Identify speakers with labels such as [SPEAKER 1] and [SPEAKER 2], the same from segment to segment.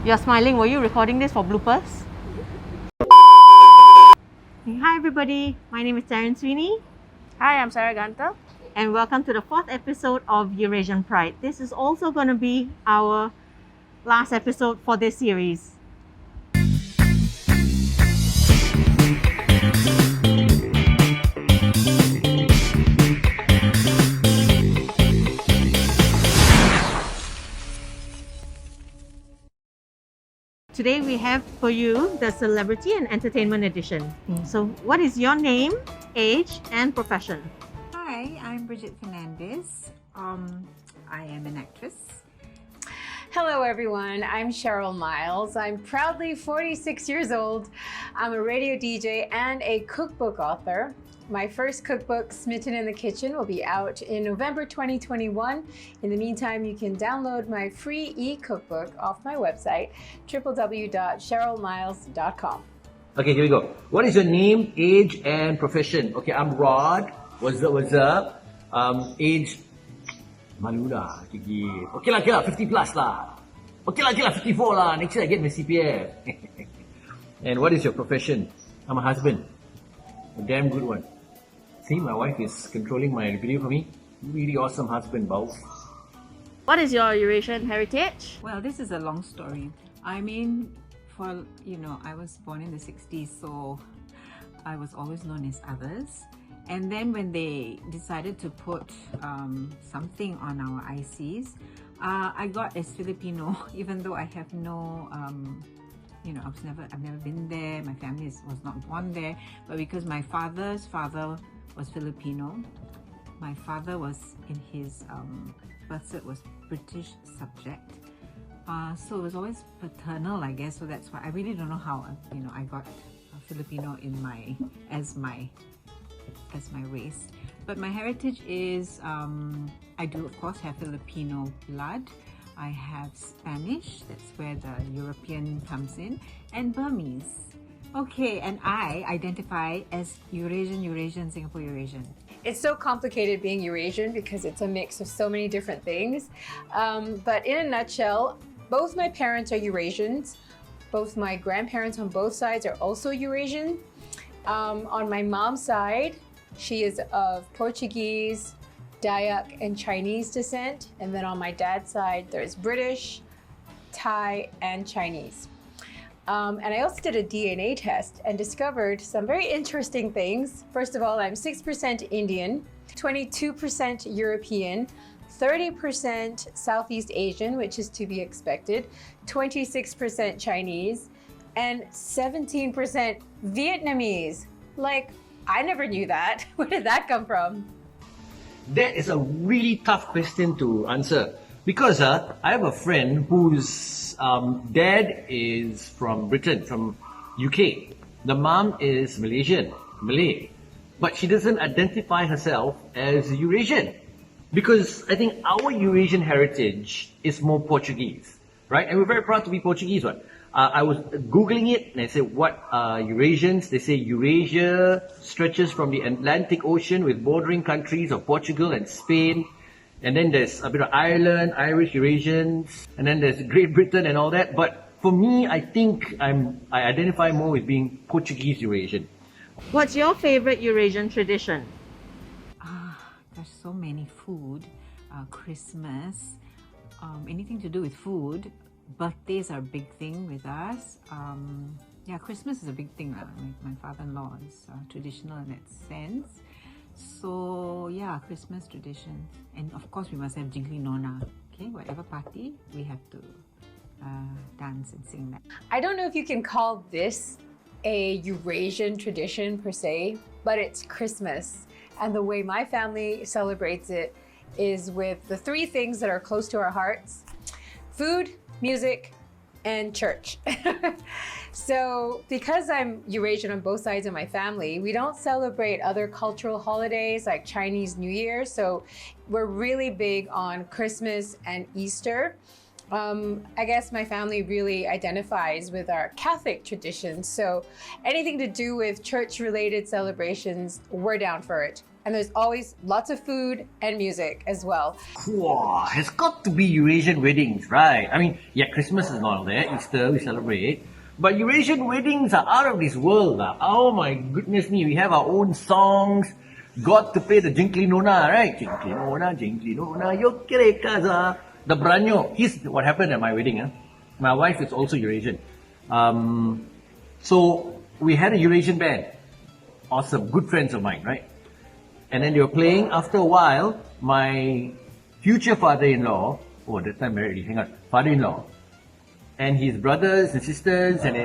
[SPEAKER 1] You're smiling. Were you recording this for bloopers? Hi everybody, my name is Taryn Sweeney.
[SPEAKER 2] Hi, I'm Sarah Ganta.
[SPEAKER 1] And welcome to the 4th episode of Eurasian Pride. This is also going to be our last episode for this series. Today we have for you the Celebrity and Entertainment Edition. So what is your name, age and profession?
[SPEAKER 3] Hi, I'm Bridget Fernandez. I am an actress.
[SPEAKER 2] Hello everyone, I'm Cheryl Miles. I'm proudly 46 years old. I'm a radio DJ and a cookbook author. My first cookbook, Smitten in the Kitchen, will be out in November 2021. In the meantime, you can download my free e-cookbook off my website, www.cherylmiles.com.
[SPEAKER 4] Okay, here we go. What is your name, age, and profession? Okay, I'm Rod. What's up? Age, malu lah, sikit. Okay lah, 50 plus lah. Okay lah, 54 lah. Next year I get my CPF. And what is your profession? I'm a husband. A damn good one. See, my wife is controlling my video for me. Really awesome husband, boss.
[SPEAKER 2] What is your Eurasian heritage?
[SPEAKER 3] Well, this is a long story. I mean, I was born in the 60s, so I was always known as others. And then when they decided to put something on our ICs, I got as Filipino, even though I have no, I've never been there. My family was not born there, but because my father's father was Filipino, my father was in his birth cert was British subject. So it was always paternal, I guess. So that's why I really don't know how I got Filipino in as my race. But my heritage is I do of course have Filipino blood. I have Spanish, that's where the European comes in, and Burmese. Okay, and I identify as Eurasian, Singapore Eurasian.
[SPEAKER 2] It's so complicated being Eurasian because it's a mix of so many different things. But in a nutshell, both my parents are Eurasians. Both my grandparents on both sides are also Eurasian. On my mom's side, she is of Portuguese, Dayak, and Chinese descent. And then on my dad's side, there's British, Thai, and Chinese. And I also did a DNA test and discovered some very interesting things. First of all, I'm 6% Indian, 22% European, 30% Southeast Asian, which is to be expected, 26% Chinese, and 17% Vietnamese. Like, I never knew that. Where did that come from?
[SPEAKER 4] That is a really tough question to answer because I have a friend whose dad is from Britain, from UK. The mom is Malay, but she doesn't identify herself as Eurasian because I think our Eurasian heritage is more Portuguese, right? And we're very proud to be Portuguese, right? I was Googling it and I said, what are Eurasians? They say Eurasia stretches from the Atlantic Ocean with bordering countries of Portugal and Spain. And then there's a bit of Ireland, Irish Eurasians, and then there's Great Britain and all that. But for me, I think I identify more with being Portuguese Eurasian.
[SPEAKER 1] What's your favorite Eurasian tradition?
[SPEAKER 3] There's so many food, Christmas, anything to do with food. Birthdays are a big thing with us. Christmas is a big thing. My father-in-law is traditional in that sense. So yeah, Christmas traditions. And of course we must have Jingli Nona. Okay, whatever party, we have to dance and sing that.
[SPEAKER 2] I don't know if you can call this a Eurasian tradition per se, but it's Christmas. And the way my family celebrates it is with the three things that are close to our hearts: food, music, and church. So because I'm Eurasian on both sides of my family, we don't celebrate other cultural holidays like Chinese New Year. So we're really big on Christmas and Easter. I guess my family really identifies with our Catholic traditions. So anything to do with church-related celebrations, we're down for it. and there's always lots of food and music as well.
[SPEAKER 4] Wow, it's got to be Eurasian weddings, right? I mean, yeah, Christmas is not there, Easter we celebrate, but Eurasian weddings are out of this world. Oh my goodness me, we have our own songs. Got to play the Jinkli Nona, right? Jinkli Nona, yo kere kaza. The Branyo. Here's what happened at my wedding. My wife is also Eurasian. So we had a Eurasian band. Awesome, good friends of mine, right? And then they were playing. After a while, my future father-in-law, that time married, hang on, father-in-law, and his brothers and sisters and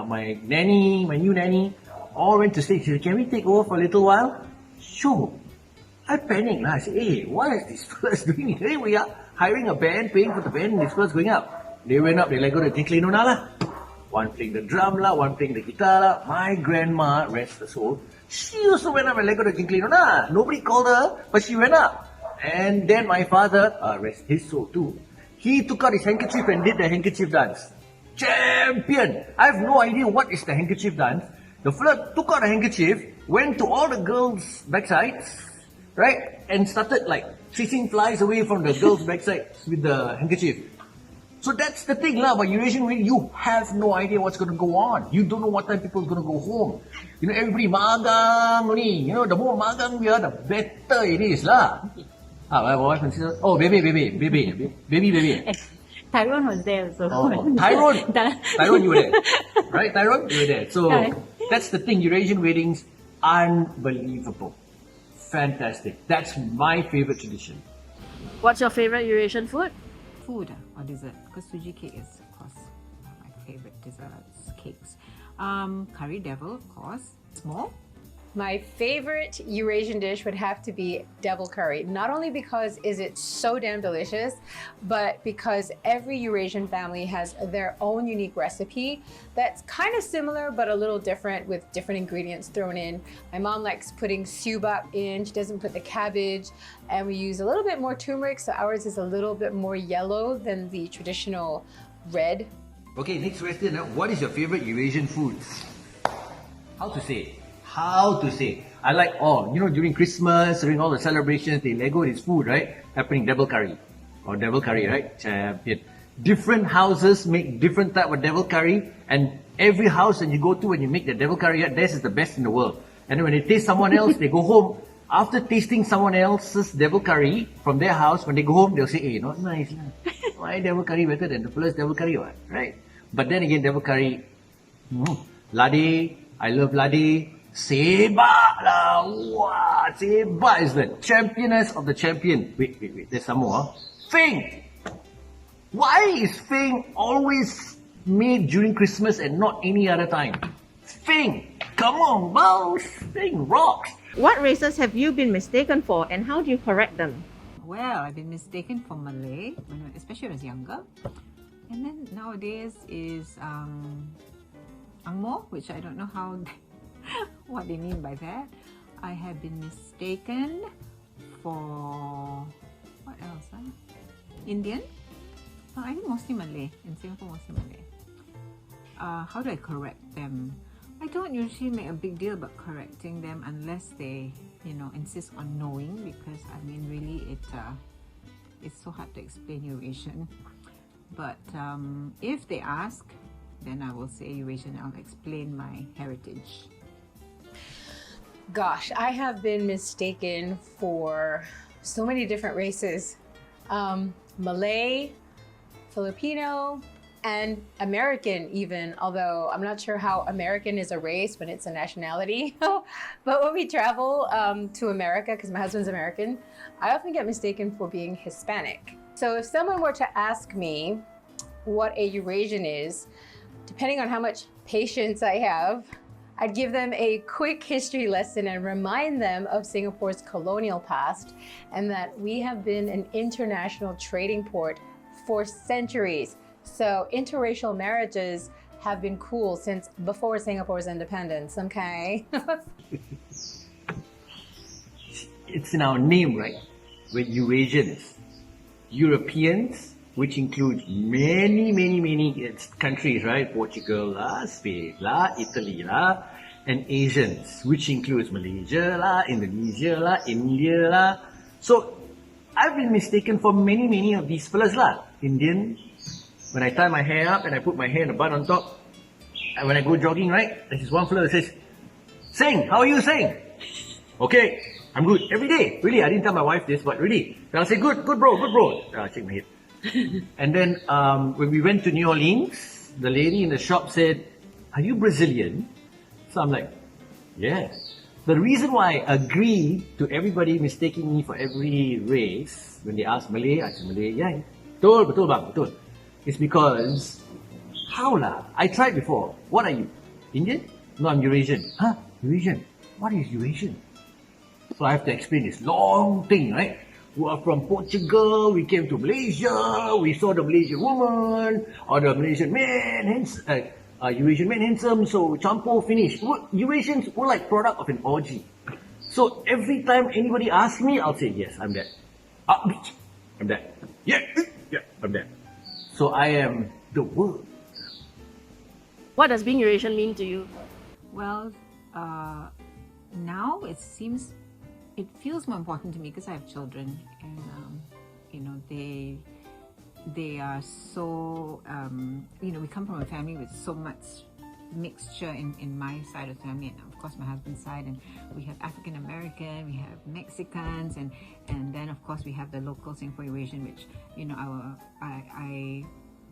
[SPEAKER 4] my nanny, my new nanny, all went to stage. She said, can we take over for a little while? Sure. I panicked. I said, hey, what is this fellas doing? Here we are hiring a band, paying for the band, and this fellas going up. They went up, they let go the Jinkli Nona lah. One playing the drum lah, one playing the guitar lah. My grandma, rest her soul, she also went up and let go the Jinkli Nona. Nobody called her, but she went up. And then my father, rest his soul too, he took out his handkerchief and did the handkerchief dance. Champion! I have no idea what is the handkerchief dance. The fella took out a handkerchief, went to all the girls' backsides, right? And started like chasing flies away from the girls' backsides with the handkerchief. So that's the thing lah, but Eurasian wedding, you have no idea what's going to go on. You don't know what time people are going to go home. You know, everybody magang only. You know, the more magang we are, the better it is lah. My wife and sister, oh, baby.
[SPEAKER 1] Tyrone was there also.
[SPEAKER 4] Oh, Tyrone, you were there. Right, Tyrone? You were there. So, that's the thing, Eurasian weddings, unbelievable. Fantastic. That's my favorite tradition.
[SPEAKER 1] What's your favorite Eurasian food?
[SPEAKER 3] Food or dessert? Because suji cake is, of course, my favorite desserts, cakes. Curry devil, of course. Small.
[SPEAKER 2] My favorite Eurasian dish would have to be devil curry. Not only because is it so damn delicious, but because every Eurasian family has their own unique recipe that's kind of similar but a little different with different ingredients thrown in. My mom likes putting subak in, she doesn't put the cabbage, and we use a little bit more turmeric, so ours is a little bit more yellow than the traditional red.
[SPEAKER 4] Okay, next question. What is your favorite Eurasian food? How to say? How to say? I like all. You know, during Christmas, during all the celebrations, they Lego this food, right? Happening devil curry. Or devil curry, right? Champion. Different houses make different type of devil curry, and every house that you go to when you make the devil curry, theirs is the best in the world. And then when they taste someone else, they go home. After tasting someone else's devil curry from their house, when they go home, they'll say, hey, not nice. Why devil curry better than the first devil curry, right? But then again, devil curry, lade, I love lade. Sebak lah, wow, Sebak is the championess of the champion. Wait, there's some more. Feng! Why is Feng always made during Christmas and not any other time? Feng! Come on, boss! Feng rocks!
[SPEAKER 1] What races have you been mistaken for and how do you correct them?
[SPEAKER 3] Well, I've been mistaken for Malay, especially when I was younger. And then nowadays is Angmo, which I don't know how... what they mean by that. I have been mistaken for what else? Indian? I think mostly Malay. In Singapore, mostly Malay. How do I correct them? I don't usually make a big deal about correcting them unless they, insist on knowing, because I mean, really, it's so hard to explain Eurasian. But if they ask, then I will say Eurasian. I'll explain my heritage.
[SPEAKER 2] Gosh, I have been mistaken for so many different races. Malay, Filipino, and American even, although I'm not sure how American is a race when it's a nationality. But when we travel to America, because my husband's American, I often get mistaken for being Hispanic. So if someone were to ask me what a Eurasian is, depending on how much patience I have, I'd give them a quick history lesson and remind them of Singapore's colonial past and that we have been an international trading port for centuries. So interracial marriages have been cool since before Singapore's independence, okay?
[SPEAKER 4] It's in our name, right? We're Eurasians. Europeans, which includes many countries, right? Portugal, Spain, Italy, and Asians, which includes Malaysia lah, Indonesia lah, India lah. So I've been mistaken for many of these fellas lah. Indian, when I tie my hair up and I put my hair in a bun on top, and when I go jogging, right, there's this one fella that says, "Sing, how are you, Sing?" Okay, I'm good. Every day, really, I didn't tell my wife this, but really. Then I'll say, good bro. I shake my head. And then when we went to New Orleans, the lady in the shop said, "Are you Brazilian?" So I'm like, yes. The reason why I agree to everybody mistaking me for every race, when they ask Malay, I say Malay, yeah. Betul bang, betul. It's because, how lah? I tried before. What are you? Indian? No, I'm Eurasian. Huh? Eurasian? What is Eurasian? So I have to explain this long thing, right? We are from Portugal, we came to Malaysia, we saw the Malaysian woman, or the Malaysian man, Eurasian man handsome, so champo finish. Eurasians were like product of an orgy. So every time anybody asks me, I'll say, yes, I'm that. I'm that. Yeah, I'm that. So I am the world.
[SPEAKER 5] What does being Eurasian mean to you?
[SPEAKER 3] Well, now it feels more important to me because I have children, and they are so we come from a family with so much mixture in my side of the family, and of course my husband's side, and we have African American, we have Mexicans, and then of course we have the local Singapore Eurasian, which I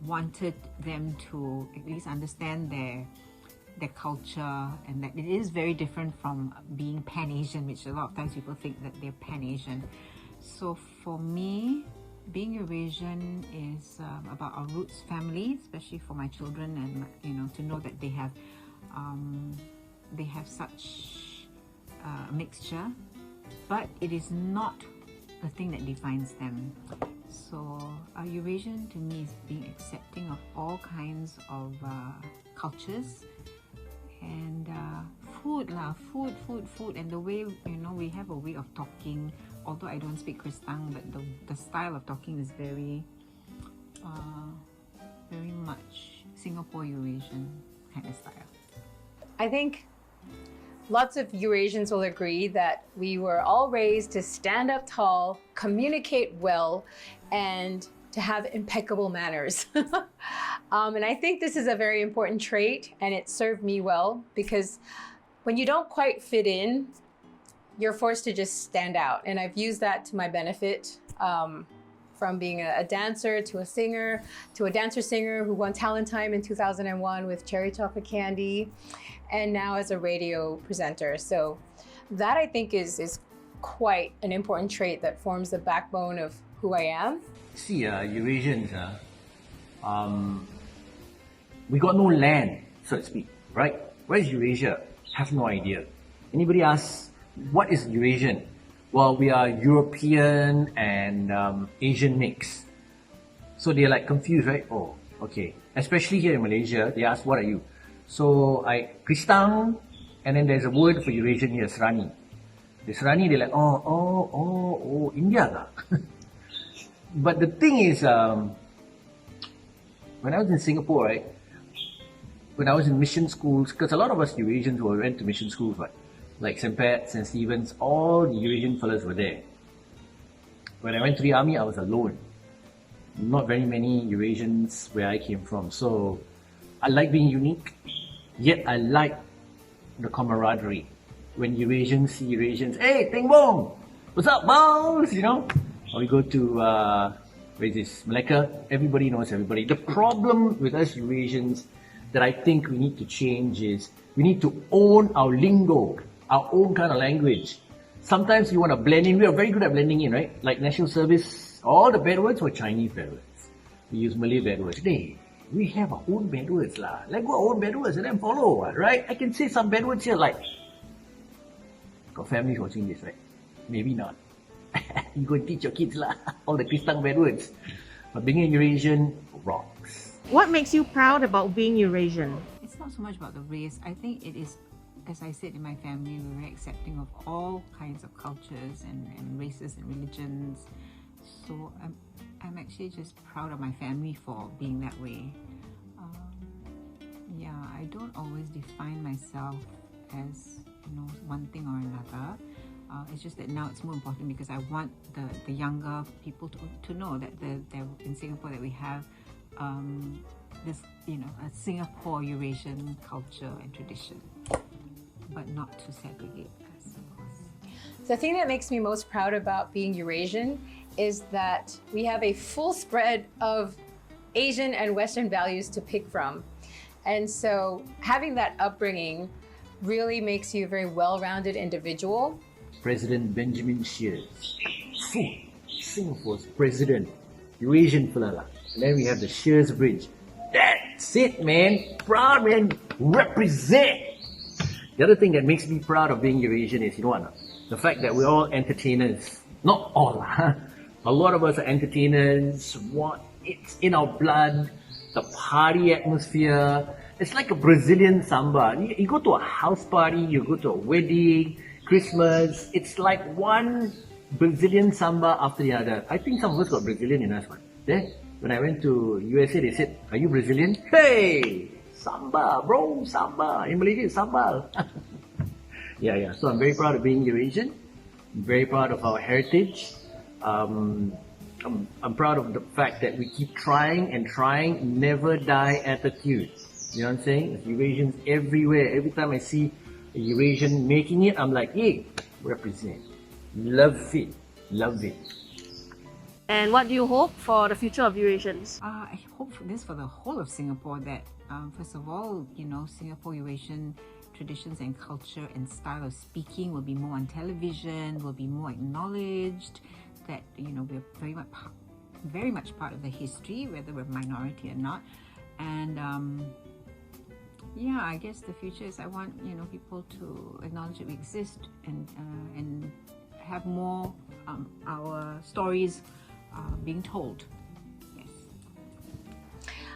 [SPEAKER 3] wanted them to at least understand their culture, and that it is very different from being Pan-Asian, which a lot of times people think that they're Pan-Asian. So for me, being Eurasian is about our roots family, especially for my children, and to know that they have such a mixture, but it is not the thing that defines them. So Eurasian to me is being accepting of all kinds of cultures, and food, and the way we have a way of talking. Although I don't speak Kristang, but the style of talking is very much Singapore Eurasian kind of style.
[SPEAKER 2] I think lots of Eurasians will agree that we were all raised to stand up tall, communicate well, and to have impeccable manners. And I think this is a very important trait, and it served me well, because when you don't quite fit in, you're forced to just stand out. And I've used that to my benefit, from being a dancer to a singer, to a dancer-singer who won Talent Time in 2001 with Cherry Chocolate Candy, and now as a radio presenter. So that, I think, is quite an important trait that forms the backbone of who I am.
[SPEAKER 4] See, Eurasians, we got no land, so to speak, right? Where's Eurasia? Have no idea. Anybody asks, what is Eurasian? Well, we are European and Asian mix. So they're like confused, right? Oh, okay. Especially here in Malaysia, they ask, what are you? So Kristang, and then there's a word for Eurasian here, Serani. The Serani, they're like, oh, India lah. But the thing is, when I was in Singapore, right, when I was in mission schools, because a lot of us Eurasians went to mission schools, right? Like St. Pat, St. Stephen's, all the Eurasian fellas were there. When I went to the army, I was alone. Not very many Eurasians where I came from. So I like being unique, yet I like the camaraderie. When Eurasians see Eurasians, hey, Ting Bong, what's up, boss? Or we go to, where is this, Malacca, everybody knows everybody. The problem with us Eurasians that I think we need to change is we need to own our lingo, our own kind of language. Sometimes you want to blend in. We are very good at blending in, right? Like National Service, all the bad words were Chinese bad words. We use Malay bad words. Hey, we have our own bad words lah. Let go our own bad words and then follow, right? I can say some bad words here like, got families watching this, right? Maybe not. You go and teach your kids lah, all the Kristang bad words. But being a Eurasian rocks.
[SPEAKER 1] What makes you proud about being Eurasian?
[SPEAKER 3] It's not so much about the race. I think it is, as I said, in my family, we're very accepting of all kinds of cultures and races and religions. So I'm actually just proud of my family for being that way. I don't always define myself as one thing or another. It's just that now it's more important because I want the younger people to know that in Singapore that we have this a Singapore Eurasian culture and tradition, but not to segregate us, of course.
[SPEAKER 2] The thing that makes me most proud about being Eurasian is that we have a full spread of Asian and Western values to pick from. And so having that upbringing really makes you a very well-rounded individual.
[SPEAKER 4] President Benjamin Shears. Singapore's president. Eurasian fella. And then we have the Shears Bridge. That's it, man. Proud, man. Represent. The other thing that makes me proud of being Eurasian is, the fact that we're all entertainers. Not all, huh? A lot of us are entertainers. It's in our blood. The party atmosphere. It's like a Brazilian samba. You go to a house party, you go to a wedding, Christmas. It's like one Brazilian samba after the other. I think some of us got Brazilian in us, man. When I went to USA, they said, "Are you Brazilian?" Hey, samba, bro, samba. In Malaysia, it's samba. Yeah. So I'm very proud of being Eurasian. I'm very proud of our heritage. I'm proud of the fact that we keep trying and trying, never die attitude. You know what I'm saying? There's Eurasians everywhere. Every time I see a Eurasian making it, I'm like, hey, represent. Love it. Love it.
[SPEAKER 5] And what do you hope for the future of Eurasians?
[SPEAKER 3] I hope for this for the whole of Singapore, that first of all, Singapore Eurasian traditions and culture and style of speaking will be more on television, will be more acknowledged, that we're very much part of the history, whether we're minority or not. And I guess the future is I want people to acknowledge that we exist and have more our stories being told. Yes.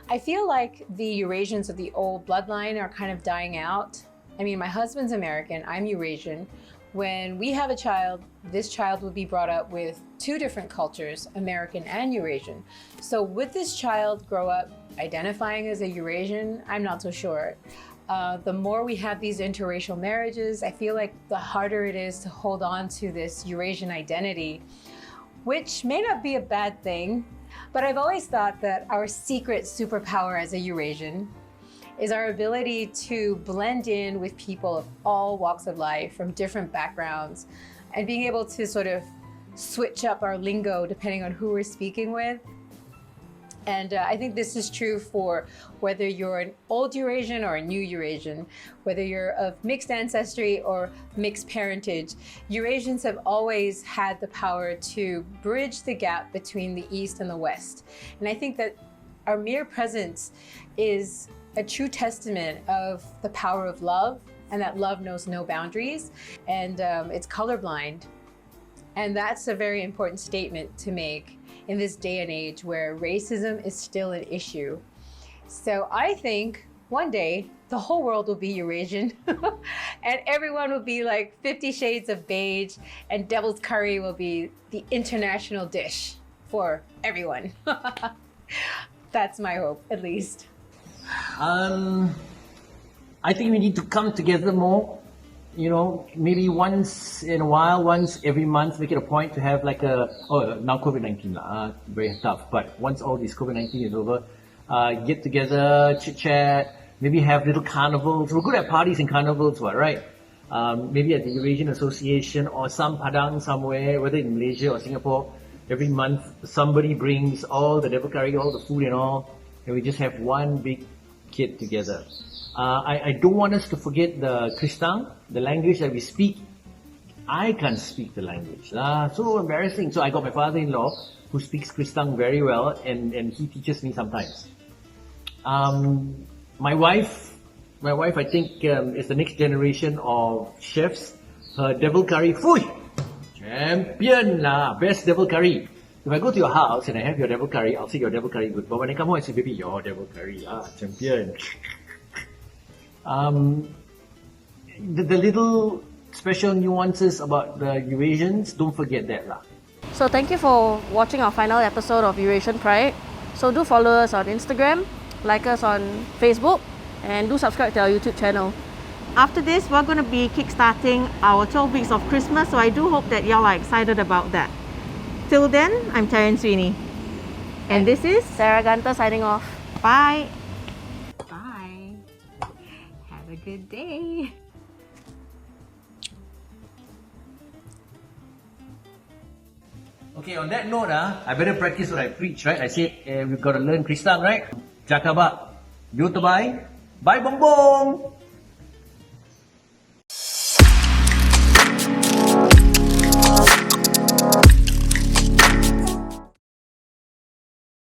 [SPEAKER 2] I feel like the Eurasians of the old bloodline are kind of dying out. I mean, my husband's American, I'm Eurasian. When we have a child, this child will be brought up with two different cultures, American and Eurasian. So would this child grow up identifying as a Eurasian? I'm not so sure. The more we have these interracial marriages, I feel like the harder it is to hold on to this Eurasian identity, which may not be a bad thing, but I've always thought that our secret superpower as a Eurasian is our ability to blend in with people of all walks of life from different backgrounds and being able to sort of switch up our lingo depending on who we're speaking with. And I think this is true for whether you're an old Eurasian or a new Eurasian, whether you're of mixed ancestry or mixed parentage. Eurasians have always had the power to bridge the gap between the East and the West. And I think that our mere presence is a true testament of the power of love, and that love knows no boundaries, and it's colorblind. And that's a very important statement to make in this day and age where racism is still an issue. So I think one day the whole world will be Eurasian and everyone will be like 50 Shades of Beige, and devil's curry will be the international dish for everyone. That's my hope, at least.
[SPEAKER 4] I think we need to come together more. Maybe once in a while, once every month, make it a point to have like now COVID-19, very tough. But once all this COVID-19 is over, get together, chit chat, maybe have little carnivals. We're good at parties and carnivals, right? Maybe at the Eurasian Association or some padang somewhere, whether in Malaysia or Singapore, every month somebody brings all the devil curry, all the food and all, and we just have one big kit together. I don't want us to forget the Kristang, the language that we speak. I can't speak the language. So embarrassing. So I got my father-in-law who speaks Kristang very well, and he teaches me sometimes. My wife, I think, is the next generation of chefs. Her devil curry, champion best devil curry. If I go to your house and I have your devil curry, I'll say your devil curry good. But when I come home, I say, baby, your devil curry, champion. The little special nuances about the Eurasians, don't forget that.
[SPEAKER 5] So thank you for watching our final episode of Eurasian Pride. So do follow us on Instagram, like us on Facebook, and do subscribe to our YouTube channel.
[SPEAKER 1] after this, we're going to be kickstarting our 12 weeks of Christmas. So I do hope that y'all are excited about that. Till then, I'm Taryn Sweeney. And this is
[SPEAKER 5] Sarah Gunter signing off.
[SPEAKER 1] Bye.
[SPEAKER 3] Bye. Have a good day.
[SPEAKER 4] Okay, on that note, I better practice what I preach, right? I said we've got to learn Kristang, right? Jakaba, Yotabai, bye bong bong.